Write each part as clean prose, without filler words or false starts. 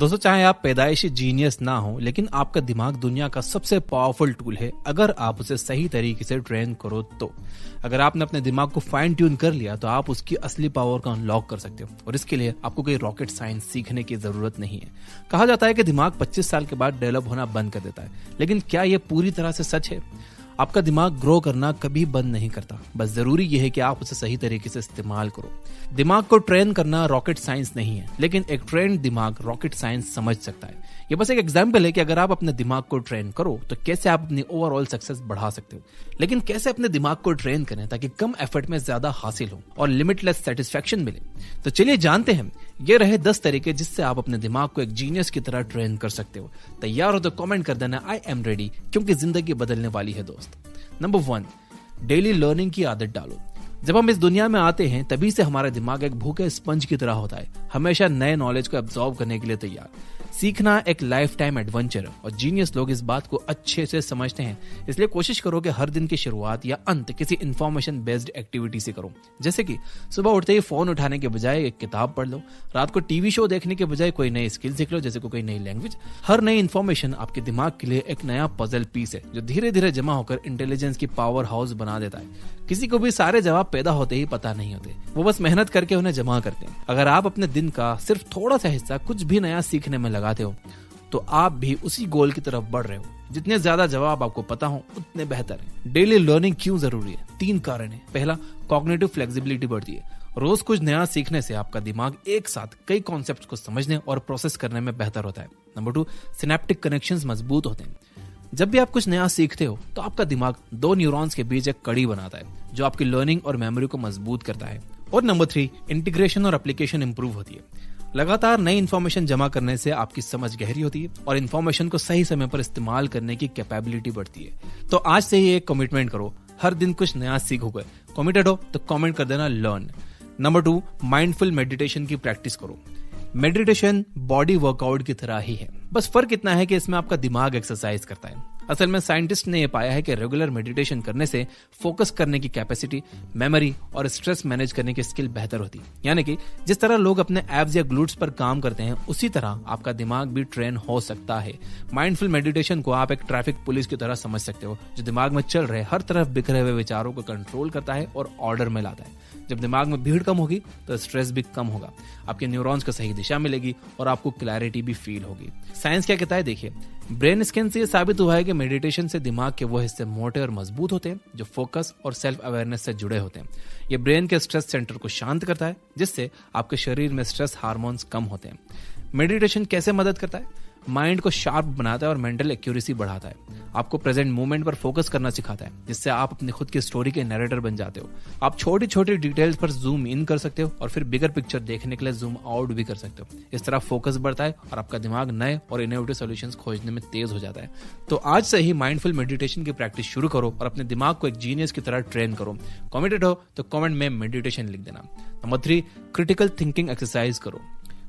दोस्तों, चाहे आप पैदाइशी जीनियस ना हो, लेकिन आपका दिमाग दुनिया का सबसे पावरफुल टूल है अगर आप उसे सही तरीके से ट्रेन करो तो। अगर आपने अपने दिमाग को फाइन ट्यून कर लिया तो आप उसकी असली पावर को अनलॉक कर सकते हो, और इसके लिए आपको कोई रॉकेट साइंस सीखने की जरूरत नहीं है। कहा जाता है कि दिमाग 25 साल के बाद डेवलप होना बंद कर देता है, लेकिन क्या यह पूरी तरह से सच है? आपका दिमाग ग्रो करना कभी बंद नहीं करता, बस जरूरी यह है कि आप उसे सही तरीके से इस्तेमाल करो। दिमाग को ट्रेन करना रॉकेट साइंस नहीं है, लेकिन एक ट्रेंड दिमाग रॉकेट साइंस समझ सकता है। ये बस एक एग्जाम्पल है कि अगर आप अपने दिमाग को ट्रेन करो तो कैसे आप अपनी ओवरऑल सक्सेस बढ़ा सकते हो। लेकिन कैसे अपने दिमाग को ट्रेन करें ताकि कम एफर्ट में ज्यादा हासिल हो और लिमिटलेस सेटिस्फेक्शन मिले? तो चलिए जानते हैं। ये रहे 10 तरीके जिससे आप अपने दिमाग को एक जीनियस की तरह ट्रेन कर सकते हो। तैयार हो तो कमेंट कर देना आई एम रेडी, क्योंकि जिंदगी बदलने वाली है दोस्त। नंबर 1, डेली लर्निंग की आदत डालो। जब हम इस दुनिया में आते हैं तभी से हमारा दिमाग एक भूखे स्पंज की तरह होता है, हमेशा नए नॉलेज को एब्जॉर्ब करने के लिए तैयार। सीखना एक लाइफ टाइम एडवेंचर है और जीनियस लोग इस बात को अच्छे से समझते हैं। इसलिए कोशिश करो कि हर दिन की शुरुआत या अंत किसी इंफॉर्मेशन बेस्ड एक्टिविटी से करो। जैसे कि सुबह उठते ही फोन उठाने के बजाय एक किताब पढ़ लो, रात को टीवी शो देखने के बजाय कोई नई स्किल सीख लो, जैसे कोई नई लैंग्वेज। हर नई इंफॉर्मेशन आपके दिमाग के लिए एक नया पजल पीस है जो धीरे धीरे जमा होकर इंटेलिजेंस की पावर हाउस बना देता है। किसी को भी सारे जवाब पैदा होते ही पता नहीं होते, वो बस मेहनत करके उन्हें जमा करते हैं। अगर आप अपने दिन का सिर्फ थोड़ा सा हिस्सा कुछ भी नया सीखने में लगाते हो तो आप भी उसी गोल की तरफ बढ़ रहे हो। जितने ज्यादा जवाब आपको पता हो उतने बेहतर है। डेली लर्निंग क्यों जरूरी है? 3 कारण है। पहला, कॉग्निटिव फ्लेक्सिबिलिटी बढ़ती है। रोज कुछ नया सीखने से आपका दिमाग एक साथ कई कॉन्सेप्ट्स को समझने और प्रोसेस करने में बेहतर होता है। नंबर 2, सिनेप्टिक कनेक्शंस मजबूत होते हैं। जब भी आप कुछ नया सीखते हो तो आपका दिमाग 2 न्यूरॉन्स के बीच एक कड़ी बनाता है जो आपकी लर्निंग और मेमोरी को मजबूत करता है। और नंबर 3, इंटीग्रेशन और एप्लीकेशन इंप्रूव होती है। लगातार नई इन्फॉर्मेशन जमा करने से आपकी समझ गहरी होती है और इन्फॉर्मेशन को सही समय पर इस्तेमाल करने की कैपेबिलिटी बढ़ती है। तो आज से ही एक कमिटमेंट करो, हर दिन कुछ नया सीखोगे। कमिटेड हो तो कमेंट कर देना लर्न। नंबर 2, माइंडफुल मेडिटेशन की प्रैक्टिस करो। मेडिटेशन बॉडी वर्कआउट की तरह ही है, बस फर्क इतना है कि इसमें आपका दिमाग एक्सरसाइज करता है। असल में साइंटिस्ट ने यह पाया है कि रेगुलर मेडिटेशन करने से फोकस करने की कैपेसिटी, मेमोरी और स्ट्रेस मैनेज करने की स्किल बेहतर होती है। यानी कि जिस तरह लोग अपने एब्स या ग्लूट्स पर काम करते हैं उसी तरह आपका दिमाग भी ट्रेन हो सकता है। माइंडफुल मेडिटेशन को आप एक ट्रैफिक पुलिस की तरह समझ सकते हो जो दिमाग में चल रहे हर तरफ बिखरे हुए विचारों को कंट्रोल करता है और ऑर्डर में लाता है। जब दिमाग में भीड़ कम होगी तो स्ट्रेस भी कम होगा, आपके न्यूरॉन्स को सही दिशा मिलेगी और आपको क्लैरिटी भी फील होगी। साइंस क्या कहता है देखिए, ब्रेन स्कैन से यह साबित हुआ है कि मेडिटेशन से दिमाग के वो हिस्से मोटे और मजबूत होते हैं जो फोकस और सेल्फ अवेयरनेस से जुड़े होते हैं। ये ब्रेन के स्ट्रेस सेंटर को शांत करता है जिससे आपके शरीर में स्ट्रेस हार्मोन्स कम होते हैं। मेडिटेशन कैसे मदद करता है? माइंड को शार्प बनाता है और मेंटल एक्यूरेसी बढ़ाता है। आपको प्रेजेंट मोमेंट पर फोकस करना सिखाता है जिससे आप अपनी खुद की स्टोरी के नैरेटर बन जाते हो। आप छोटी छोटी डिटेल्स पर जूम इन कर सकते हो और फिर बिगर पिक्चर देखने के लिए जूम आउट भी कर सकते हो। इस तरह फोकस बढ़ता है और आपका दिमाग नए और इनोवेटिव सॉल्यूशंस खोजने में तेज हो जाता है। तो आज से ही माइंडफुल मेडिटेशन की प्रैक्टिस शुरू करो और अपने दिमाग को एक जीनियस की तरह ट्रेन करो। कमिटेड हो तो कमेंट में मेडिटेशन लिख देना। नंबर 3, क्रिटिकल थिंकिंग एक्सरसाइज करो।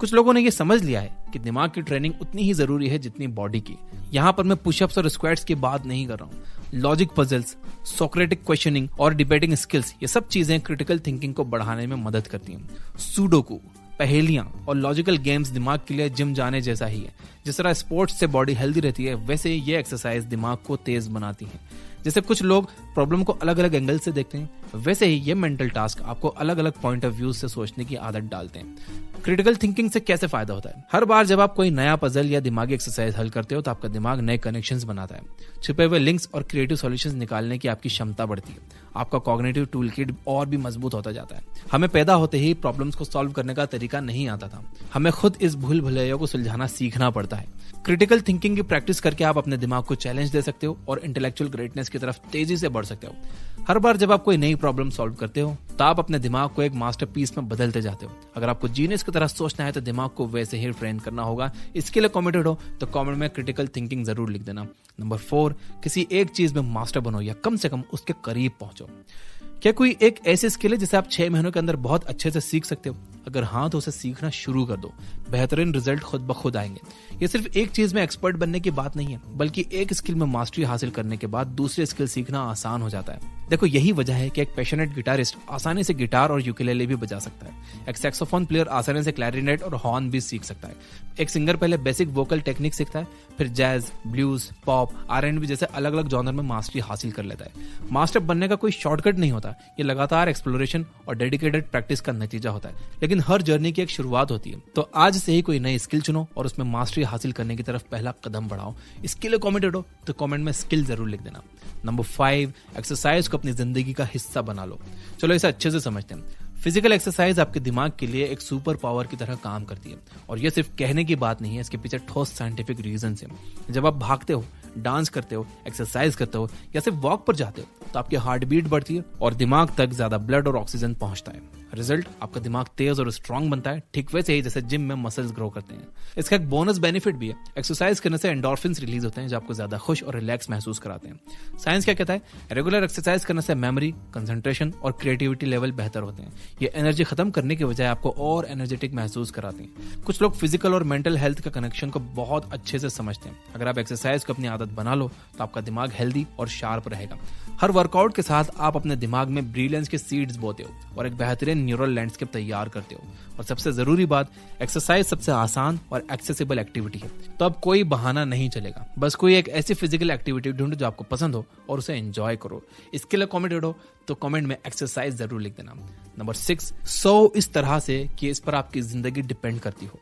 कुछ लोगों ने ये समझ लिया है कि दिमाग की ट्रेनिंग उतनी ही जरूरी है जितनी बॉडी की। यहाँ पर मैं पुशअप्स और स्क्वाट्स की बात नहीं कर रहा हूँ। लॉजिक पजल्स, सोक्रेटिक क्वेश्चनिंग और डिबेटिंग स्किल्स, ये सब चीजें क्रिटिकल थिंकिंग को बढ़ाने में मदद करती हैं। सुडोकू, पहेलियां और लॉजिकल गेम्स दिमाग के लिए जिम जाने जैसा ही है। जिस तरह स्पोर्ट्स से बॉडी हेल्दी रहती है वैसे ये एक्सरसाइज दिमाग को तेज बनाती है। जैसे कुछ लोग प्रॉब्लम को अलग अलग एंगल से देखते हैं वैसे ही ये मेंटल टास्क आपको अलग अलग पॉइंट ऑफ व्यू से सोचने की आदत डालते हैं। क्रिटिकल थिंकिंग से कैसे फायदा होता है? हर बार जब आप कोई नया पजल या दिमागी एक्सरसाइज हल करते हो तो आपका दिमाग नए कनेक्शंस बनाता है। छुपे हुए लिंक्स और क्रिएटिव सॉल्यूशंस निकालने की आपकी क्षमता बढ़ती है। आपका कॉग्निटिव टूल किट और भी मजबूत होता जाता है। हमें पैदा होते ही प्रॉब्लम्स को सॉल्व करने का तरीका नहीं आता था, हमें खुद इस भूल भुलैया को सुलझाना सीखना पड़ता है। क्रिटिकल थिंकिंग की प्रैक्टिस करके आप अपने दिमाग को चैलेंज दे सकते हो और इंटेलेक्चुअल ग्रेटनेस की तरफ तेजी से बढ़ सकते हो। हर बार जब आप कोई नई प्रॉब्लम सॉल्व करते हो तो आप अपने दिमाग को एक मास्टरपीस में बदलते जाते हो। अगर आपको जीनियस की तरह सोचना है तो दिमाग को वैसे ही ट्रेन करना होगा। इसके लिए कमिटेड हो तो कमेंट में क्रिटिकल थिंकिंग जरूर लिख देना। नंबर 4, किसी एक चीज में मास्टर बनो या कम से कम उसके करीब पहुंचो। क्या कोई एक ऐसी स्किल है जिसे आप 6 महीनों के अंदर बहुत अच्छे से सीख सकते हो? अगर हाँ तो उसे सीखना शुरू कर दो, बेहतरीन रिजल्ट खुद ब खुद आएंगे। ये सिर्फ एक चीज में एक्सपर्ट बनने की बात नहीं है, बल्कि एक स्किल में मास्टरी हासिल करने के बाद दूसरी स्किल सीखना आसान हो जाता है। देखो यही वजह है कि एक पैशनेट गिटारिस्ट आसानी से गिटार और यूकेलेले भी बजा सकता है। एक सैक्सोफोन प्लेयर आसानी से क्लैरिनेट और हॉर्न भी सीख सकता है। एक सिंगर पहले बेसिक वोकल टेक्निक सीखता है, फिर जैज, ब्लूज, पॉप, R&B जैसे अलग अलग जॉनर में मास्टरी हासिल कर लेता है। मास्टर बनने का कोई शॉर्टकट नहीं होता, ये लगातार एक्सप्लोरेशन और डेडिकेटेड प्रैक्टिस का नतीजा होता है। लेकिन हर जर्नी की एक शुरुआत होती है, तो आज से ही कोई नई स्किल चुनो और उसमें मास्टरी हासिल करने की तरफ पहला कदम बढ़ाओ। इसके लिए कमेंटेड हो तो कमेंट में स्किल जरूर लिख देना। नंबर 5, एक्सरसाइज को अपनी जिंदगी का हिस्सा बना लो। चलो इसे अच्छे से समझते हैं। फिजिकल एक्सरसाइज आपके दिमाग के लिए एक सुपर पावर की तरह काम करती है, और यह सिर्फ कहने की बात नहीं है, इसके पीछे ठोस साइंटिफिक रीजन है। जब आप भागते हो, डांस करते हो, एक्सरसाइज करते हो या सिर्फ वॉक पर जाते हो, तो आपकी हार्ट बीट बढ़ती है और दिमाग तक ज्यादा ब्लड और ऑक्सीजन पहुंचता है। रिजल्ट, आपका दिमाग तेज और स्ट्रांग बनता है, ठीक वैसे ही जैसे जिम में मसल्स ग्रो करते हैं। इसका एक बोनस बेनिफिट भी है, एक्सरसाइज करने से एंडोर्फिन्स रिलीज होते हैं जो आपको ज्यादा खुश और रिलैक्स महसूस कराते हैं। साइंस क्या कहता है? रेगुलर एक्सरसाइज करने से मेमोरी, कंसंट्रेशन और क्रिएटिविटी लेवल बेहतर होते हैं। ये एनर्जी खत्म करने के बजाय आपको और एनर्जेटिक महसूस कराते हैं। कुछ लोग फिजिकल और मेंटल हेल्थ का कनेक्शन को बहुत अच्छे से समझते हैं। अगर आप एक्सरसाइज को अपनी आदत बना लो तो आपका दिमाग हेल्दी और शार्प रहेगा। हर वर्कआउट के साथ आप अपने दिमाग में ब्रिलियंस के सीड्स बोते हो और एक बेहतरीन न्यूरल लैंडस्केप तैयार करते हो। और सबसे जरूरी बात, एक्सरसाइज सबसे आसान और एक्सेसिबल एक्टिविटी है, तो अब कोई बहाना नहीं चलेगा। बस कोई एक ऐसी फिजिकल एक्टिविटी ढूंढो जो आपको पसंद हो और उसे एंजॉय करो। इसके लिए कमेंटेड हो तो कमेंट में एक्सरसाइज जरूर लिख देना। नंबर 6, सो इस तरह से कि इस पर आपकी जिंदगी डिपेंड करती हो।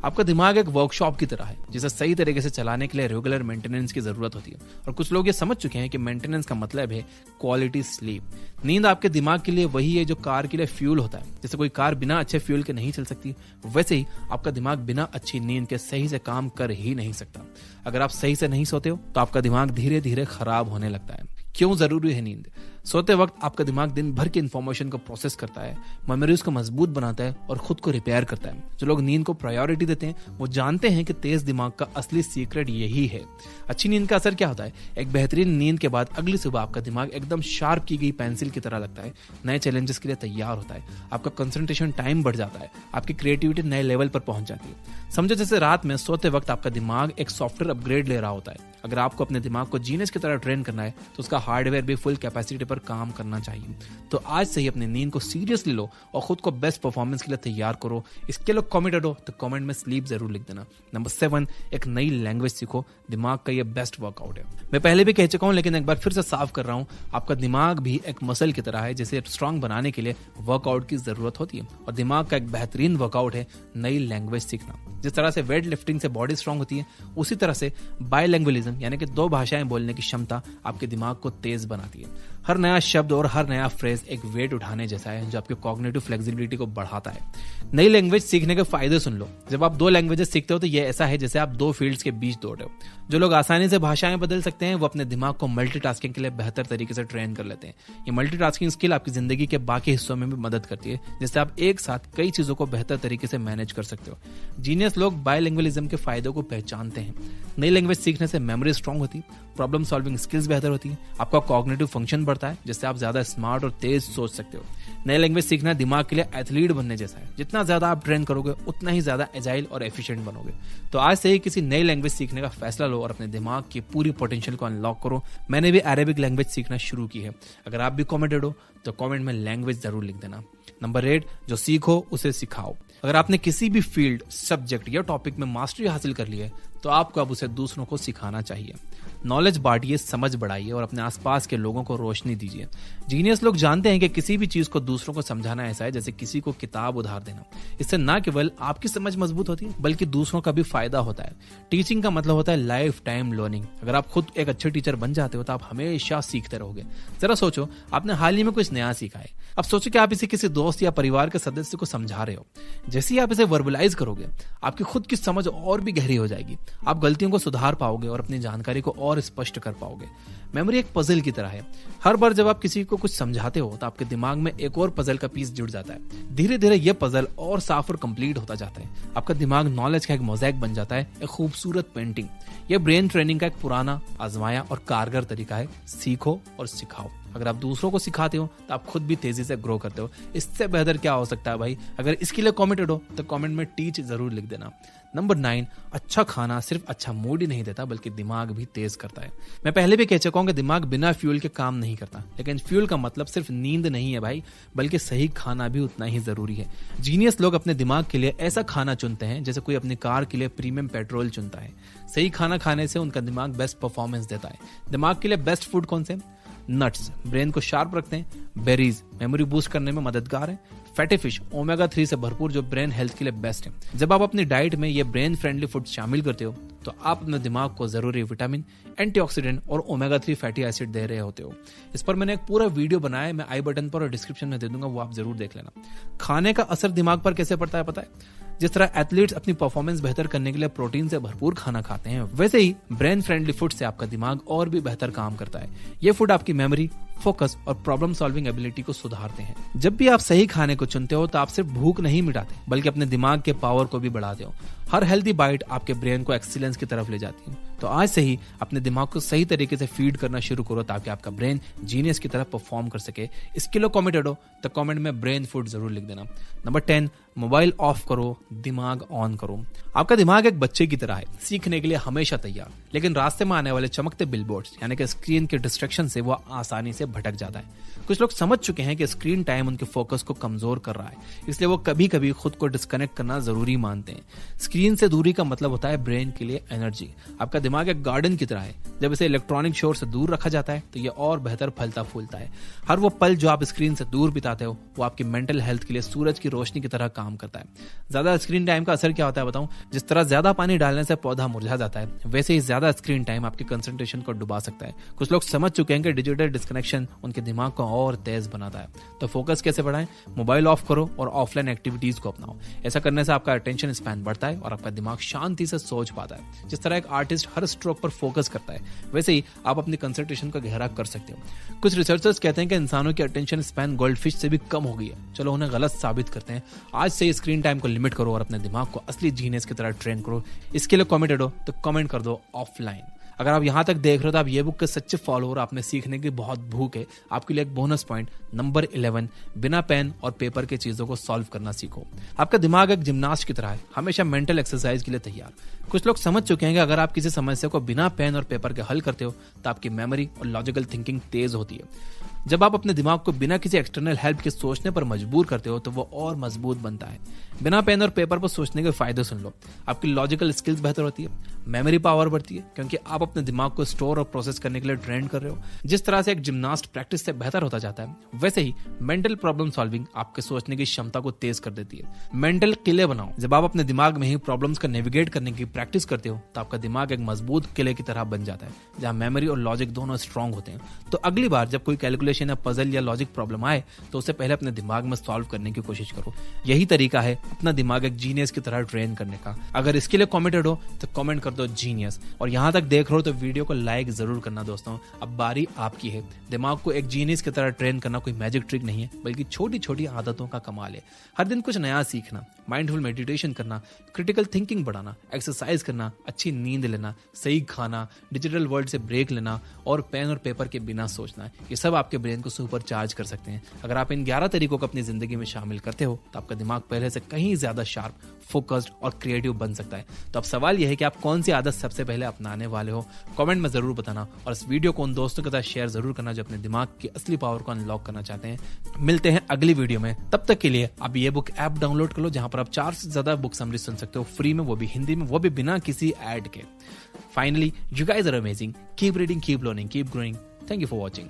आपका दिमाग एक वर्कशॉप की तरह है जिसे सही तरीके से चलाने के लिए रेगुलर मेंटेनेंस की जरूरत होती है। और कुछ लोग ये समझ चुके हैं कि मेंटेनेंस का मतलब है क्वालिटी स्लीप। नींद आपके दिमाग के लिए वही है जो कार के लिए फ्यूल होता है। जैसे कोई कार बिना अच्छे फ्यूल के नहीं चल सकती, वैसे ही आपका दिमाग बिना अच्छी नींद के सही से काम कर ही नहीं सकता। अगर आप सही से नहीं सोते हो तो आपका दिमाग धीरे धीरे खराब होने लगता है। क्यों जरूरी है नींद? सोते वक्त आपका दिमाग दिन भर की इंफॉर्मेशन को प्रोसेस करता है, मेमोरीज को मजबूत बनाता है और खुद को रिपेयर करता है। जो लोग नींद को प्रायोरिटी देते हैं वो जानते हैं कि तेज दिमाग का असली सीक्रेट यही है। अच्छी नींद का असर क्या होता है? एक बेहतरीन नींद के बाद अगली सुबह आपका दिमाग एकदम शार्प की गई पेंसिल की तरह लगता है, नए चैलेंजेस के लिए तैयार होता है। आपका कंसंट्रेशन टाइम बढ़ जाता है, आपकी क्रिएटिविटी नए लेवल पर पहुंच जाती है। समझो जैसे रात में सोते वक्त आपका दिमाग एक सॉफ्टवेयर अपग्रेड ले रहा होता है। अगर आपको अपने दिमाग को जीनियस की तरह ट्रेन करना है तो उसका हार्डवेयर भी फुल कैपेसिटी पर काम करना चाहिए। तो आज से ही अपनी नींद को सीरियसली लो और खुद को बेस्ट परफॉर्मेंस के लिए तैयार करो। इसके लिए कमेंटेड हो तो कमेंट में स्लीप जरूर लिख देना। नंबर 7, एक नई लैंग्वेज सीखो। दिमाग का ये बेस्ट वर्कआउट है। मैं पहले भी कह चुका हूं लेकिन एक बार फिर से साफ कर रहा हूं, आपका दिमाग भी एक मसल की तरह है जिसे स्ट्रांग बनाने के लिए वर्कआउट की जरूरत होती है। और दिमाग का एक बेहतरीन वर्कआउट है नई लैंग्वेज सीखना। जिस तरह से वेट लिफ्टिंग से बॉडी स्ट्रांग होती है, उसी तरह से बायलैंग्वेलिज्म यानी कि 2 भाषाएं बोलने की क्षमता आपके दिमाग को तेज बनाती है। हर नया शब्द और हर नया फ्रेज एक वेट उठाने जैसा है जो आपके कॉग्निटिव फ्लेक्सिबिलिटी को बढ़ाता है। नई लैंग्वेज सीखने के फायदे सुन लो। जब आप 2 लैंग्वेजेस सीखते हो तो ये ऐसा है जैसे आप 2 फील्ड्स के बीच दौड़ रहे हो। जो लोग आसानी से भाषाएं बदल सकते हैं वो अपने दिमाग को मल्टीटास्किंग के लिए बेहतर तरीके से ट्रेन कर लेते हैं। ये मल्टीटास्किंग स्किल आपकी जिंदगी के बाकी हिस्सों में भी मदद करती है, जिससे आप एक साथ कई चीजों को बेहतर तरीके से मैनेज कर सकते हो। जीनियस लोग बायलैंग्वेलिज्म के फायदों को पहचानते हैं। नई लैंग्वेज सीखने से मेमोरी स्ट्रांग होती है, प्रॉब्लम सॉल्विंग स्किल्स बेहतर होती है, आपका कॉग्निटिव फंक्शन बढ़ता है जिससे आप ज्यादा स्मार्ट और तेज सोच सकते हो। नई लैंग्वेज सीखना दिमाग के लिए एथलीट बनने जैसा है। जितना ज्यादा आप ट्रेन करोगे उतना ही ज्यादा एजाइल और एफिशिएंट बनोगे। तो आज से ही किसी नई लैंग्वेज सीखने का फैसला लो और अपने दिमाग की पूरी पोटेंशियल को अनलॉक करो। मैंने भी अरेबिक लैंग्वेज सीखना शुरू की है। अगर आप भी कमेंटेड हो तो कमेंट में लैंग्वेज जरूर लिख देना। नंबर 8, जो सीखो उसे सिखाओ। अगर आपने किसी भी फील्ड, सब्जेक्ट या टॉपिक में मास्टरी हासिल कर ली है तो आपको अब उसे दूसरों को सिखाना चाहिए। नॉलेज बांटिए, समझ बढ़ाइए और अपने आसपास के लोगों को रोशनी दीजिए। जीनियस लोग जानते हैं कि किसी भी चीज को दूसरों को समझाना ऐसा है जैसे किसी को किताब उधार देना। इससे न केवल आपकी समझ मजबूत होती है बल्कि दूसरों का भी फायदा होता है। टीचिंग का मतलब होता है लाइफ टाइम लर्निंग। अगर आप खुद एक अच्छे टीचर बन जाते हो तो आप हमेशा सीखते रहोगे। जरा सोचो, आपने हाल ही में कुछ नया सीखा है। अब सोचो कि आप इसे किसी दोस्त या परिवार के सदस्य को समझा रहे हो। जैसे ही आप इसे वर्बलाइज करोगे, आपकी खुद की समझ और भी गहरी हो जाएगी। आप गलतियों को सुधार पाओगे और अपनी जानकारी को और स्पष्ट कर पाओगे। मेमोरी एक पजल की तरह है। हर बार जब आप किसी को कुछ समझाते हो तो आपके दिमाग में एक और पजल का पीस जुड़ जाता है। धीरे धीरे यह पजल और साफ और कंप्लीट होता जाता है। आपका दिमाग नॉलेज का एक मोज़ेक बन जाता है, एक खूबसूरत पेंटिंग। यह ब्रेन ट्रेनिंग का एक पुराना, आजमाया और कारगर तरीका है। सीखो और सिखाओ। अगर आप दूसरों को सिखाते हो तो आप खुद भी तेजी से ग्रो करते हो। इससे बेहतर क्या हो सकता है भाई? अगर इसके लिए कॉमेंटेड हो तो कॉमेंट में टीच जरूर लिख देना। नंबर 9, अच्छा खाना सिर्फ अच्छा मूड ही नहीं देता बल्कि दिमाग भी तेज करता है। मैं पहले भी कह चुका हूं कि दिमाग बिना फ्यूल के काम नहीं करता, लेकिन फ्यूल का मतलब सिर्फ नींद नहीं है भाई, बल्कि सही खाना भी उतना ही जरूरी है। जीनियस लोग अपने दिमाग के लिए ऐसा खाना चुनते हैं जैसे कोई अपनी कार के लिए प्रीमियम पेट्रोल चुनता है। सही खाना खाने से उनका दिमाग बेस्ट परफॉर्मेंस देता है। दिमाग के लिए बेस्ट फूड कौन से? नट्स ब्रेन को शार्प रखते हैं, बेरीज मेमोरी बूस्ट करने में मददगार है, फैटी फिश ओमेगा 3 से भरपूर जो ब्रेन हेल्थ के लिए बेस्ट है। जब आप अपनी डाइट में ये ब्रेन फ्रेंडली फूड शामिल करते हो तो आप अपने दिमाग को जरूरी विटामिन, एंटीऑक्सीडेंट और ओमेगा 3 फैटी एसिड दे रहे होते हो। इस पर मैंने एक पूरा वीडियो बनाया है, मैं आई बटन पर और डिस्क्रिप्शन में दे दूंगा, वो आप जरूर देख लेना। खाने का असर दिमाग पर कैसे पड़ता है पता है? जिस तरह एथलीट्स अपनी परफॉर्मेंस बेहतर करने के लिए प्रोटीन से भरपूर खाना खाते हैं, वैसे ही ब्रेन फ्रेंडली फूड से आपका दिमाग और भी बेहतर काम करता है। ये फूड आपकी मेमोरी, फोकस और प्रॉब्लम सॉल्विंग एबिलिटी को सुधारते हैं। जब भी आप सही खाने को चुनते हो तो आप सिर्फ भूख नहीं मिटाते बल्कि अपने दिमाग के पावर को भी बढ़ाते हो। हर हेल्दी बाइट आपके ब्रेन को एक्सीलेंस की तरफ ले जाती है। तो आज से ही अपने दिमाग को सही तरीके से फीड करना शुरू करो ताकि आपका ब्रेन जीनियस की तरफ परफॉर्म कर सके। इसके लिए कॉमेंटेड हो तो कमेंट में ब्रेन फूड जरूर लिख देना। नंबर 10, मोबाइल ऑफ करो, दिमाग ऑन करो। आपका दिमाग एक बच्चे की तरह है, सीखने के लिए हमेशा तैयार, लेकिन रास्ते में आने वाले चमकते बिलबोर्ड्स यानी कि स्क्रीन के डिस्ट्रैक्शन से वो आसानी से भटक जाता है। कुछ लोग समझ चुके हैं कि स्क्रीन टाइम उनके फोकस को कमजोर कर रहा है, इसलिए वो कभी कभी खुद को डिस्कनेक्ट करना जरूरी मानते हैं। स्क्रीन से दूरी का मतलब होता है ब्रेन के लिए एनर्जी। आपका दिमाग एक गार्डन की तरह है, जब इसे इलेक्ट्रॉनिक शोर से दूर रखा जाता है तो ये और बेहतर फलता फूलता है। हर वो पल जो आप स्क्रीन से दूर बिताते हो वो आपकी मेंटल हेल्थ के लिए सूरज की रोशनी की तरह काम करता है। ज्यादा स्क्रीन टाइम का असर क्या होता है बताऊं? जिस तरह ज्यादा पानी डालने से पौधा मुरझा जाता है, वैसे ही ज्यादा स्क्रीन टाइम आपकी कंसंट्रेशन को डुबा सकता है। कुछ लोग समझ चुके हैं कि डिजिटल डिस्कनेक्शन उनके दिमाग को और तेज बनाता है। तो फोकस कैसे बढ़ाएं? मोबाइल ऑफ करो और ऑफलाइन एक्टिविटीज को अपनाओ। ऐसा करने से आपका अटेंशन स्पैन बढ़ता है और आपका दिमाग शांति से सोच पाता है। जिस तरह एक आर्टिस्ट हर स्ट्रोक पर फोकस करता है, वैसे ही आप अपनी कंसंट्रेशन को गहरा कर सकते हो। कुछ रिसर्चर्स कहते हैं कि इंसानों की अटेंशन स्पैन गोल्डफिश से भी कम हो गई है। चलो उन्हें गलत साबित करते हैं। आज से स्क्रीन टाइम को लिमिट करो और अपने दिमाग को असली जीनियस की तरह ट्रेन करो। इसके लिए कमेंटेड हो तो कमेंट कर दो ऑफलाइन। अगर आप यहां तक देख रहे हो तो आप ये बुक के सच्चे फॉलोअर, आपने सीखने की बहुत भूख है। आपके लिए एक बोनस पॉइंट नंबर 11, बिना पेन और पेपर के चीजों को सॉल्व करना सीखो। आपका दिमाग एक जिम्नास्ट की तरह है, हमेशा मेंटल एक्सरसाइज के लिए तैयार। कुछ लोग समझ चुके हैं कि अगर आप किसी समस्या को बिना पेन और पेपर के हल करते हो तो आपकी मेमोरी और लॉजिकल थिंकिंग तेज होती है। जब आप अपने दिमाग को बिना किसी एक्सटर्नल हेल्प के सोचने पर मजबूर करते हो तो वो और मजबूत बनता है। बिना पेन और पेपर पर सोचने के फायदे सुन लो। आपकी लॉजिकल स्किल्स बेहतर होती है, मेमोरी पावर बढ़ती है क्योंकि आप अपने दिमाग को स्टोर और प्रोसेस करने के लिए ट्रेन कर रहे हो। जिस तरह से एक जिम्नास्ट प्रैक्टिस से बेहतर होता जाता है, वैसे ही मेंटल प्रॉब्लम सॉल्विंग आपके सोचने की क्षमता को तेज कर देती है। मेंटल किले बनाओ। जब आप अपने दिमाग में ही प्रॉब्लम्स का नेविगेट करने की प्रैक्टिस करते हो तो आपका दिमाग एक मजबूत किले की तरह बन जाता है, जहां मेमोरी और लॉजिक दोनों स्ट्रांग होते हैं। तो अगली बार जब कोई कैलकुलेशन या पजल या लॉजिक प्रॉब्लम आए तो उससे पहले अपने दिमाग में सॉल्व करने की कोशिश करो। यही तरीका है अपना दिमाग एक जीनियस की तरह ट्रेन करने का। अगर इसके लिए कमेंटेड हो तो कमेंट कर दो जीनियस। और यहां तक देख रहे हो तो वीडियो को लाइक जरूर करना दोस्तों। अब बारी आपकी है। दिमाग को एक जीनियस की तरह ट्रेन करना कोई मैजिक ट्रिक नहीं है, बल्कि छोटी छोटी आदतों का कमाल है। हर दिन कुछ नया सीखना, माइंडफुल मेडिटेशन करना, क्रिटिकल थिंकिंग बढ़ाना, एक्सरसाइज करना, अच्छी नींद लेना, सही खाना, डिजिटल वर्ल्ड से ब्रेक लेना और पेन और पेपर के बिना सोचना, ये सब आपके ब्रेन को सुपर चार्ज कर सकते हैं। अगर आप इन 11 तरीकों को अपनी जिंदगी में शामिल करते हो तो आपका दिमाग पहले से कहीं ज्यादा शार्प, फोकस्ड और क्रिएटिव बन सकता है। तो अब सवाल यह है कि आप कौन सी आदत सबसे पहले अपनाने वाले हो? कमेंट में जरूर बताना और इस वीडियो को उन दोस्तों के साथ शेयर जरूर करना जो अपने दिमाग की असली पावर को अनलॉक करना चाहते हैं। मिलते हैं अगली वीडियो में। तब तक के लिए आप ये बुक ऐप डाउनलोड कर लो जहां पर आप 4 से ज्यादा बुक समरी सुन सकते हो फ्री में, वो भी हिंदी में, वो भी बिना किसी एड के। Finally, you guys are amazing. Keep reading, keep learning, keep growing. Thank you for watching.